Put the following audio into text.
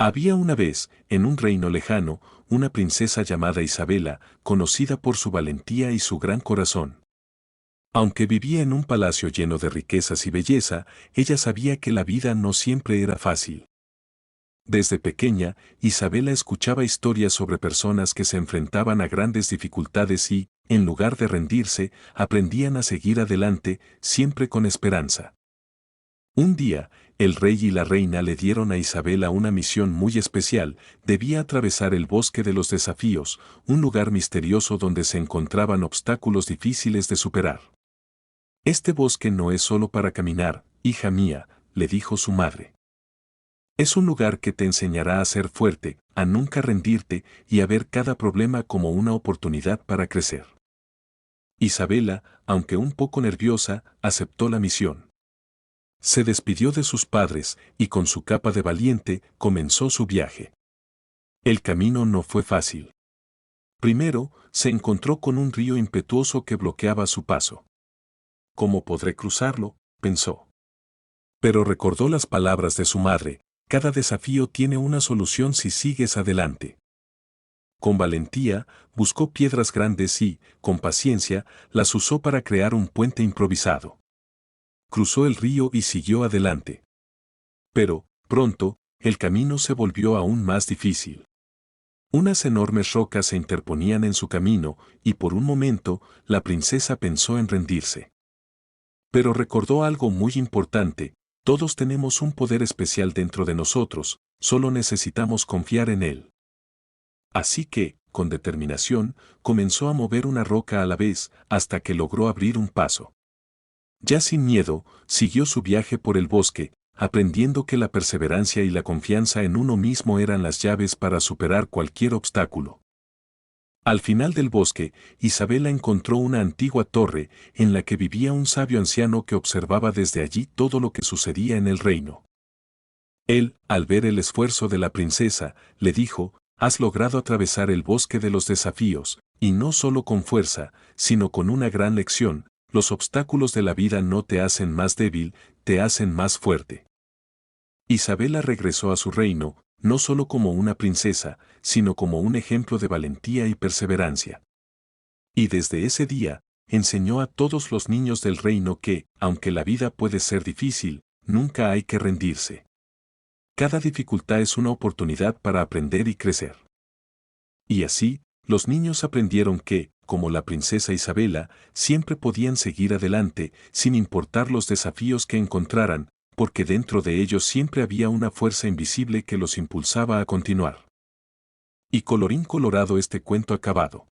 Había una vez, en un reino lejano, una princesa llamada Isabela, conocida por su valentía y su gran corazón. Aunque vivía en un palacio lleno de riquezas y belleza, ella sabía que la vida no siempre era fácil. Desde pequeña, Isabela escuchaba historias sobre personas que se enfrentaban a grandes dificultades y, en lugar de rendirse, aprendían a seguir adelante, siempre con esperanza. Un día, el rey y la reina le dieron a Isabela una misión muy especial: debía atravesar el bosque de los desafíos, un lugar misterioso donde se encontraban obstáculos difíciles de superar. Este bosque no es solo para caminar, hija mía, le dijo su madre. Es un lugar que te enseñará a ser fuerte, a nunca rendirte y a ver cada problema como una oportunidad para crecer. Isabela, aunque un poco nerviosa, aceptó la misión. Se despidió de sus padres y con su capa de valiente comenzó su viaje. El camino no fue fácil. Primero, se encontró con un río impetuoso que bloqueaba su paso. ¿Cómo podré cruzarlo?, pensó. Pero recordó las palabras de su madre: cada desafío tiene una solución si sigues adelante. Con valentía, buscó piedras grandes y, con paciencia, las usó para crear un puente improvisado. Cruzó el río y siguió adelante. Pero, pronto, el camino se volvió aún más difícil. Unas enormes rocas se interponían en su camino, y por un momento, la princesa pensó en rendirse. Pero recordó algo muy importante: todos tenemos un poder especial dentro de nosotros, solo necesitamos confiar en él. Así que, con determinación, comenzó a mover una roca a la vez, hasta que logró abrir un paso. Ya sin miedo, siguió su viaje por el bosque, aprendiendo que la perseverancia y la confianza en uno mismo eran las llaves para superar cualquier obstáculo. Al final del bosque, Isabela encontró una antigua torre, en la que vivía un sabio anciano que observaba desde allí todo lo que sucedía en el reino. Él, al ver el esfuerzo de la princesa, le dijo: has logrado atravesar el bosque de los desafíos, y no solo con fuerza, sino con una gran lección: los obstáculos de la vida no te hacen más débil, te hacen más fuerte. Isabela regresó a su reino, no solo como una princesa, sino como un ejemplo de valentía y perseverancia. Y desde ese día, enseñó a todos los niños del reino que, aunque la vida puede ser difícil, nunca hay que rendirse. Cada dificultad es una oportunidad para aprender y crecer. Y así, los niños aprendieron que, como la princesa Isabela, siempre podían seguir adelante, sin importar los desafíos que encontraran, porque dentro de ellos siempre había una fuerza invisible que los impulsaba a continuar. Y colorín colorado, este cuento acabado.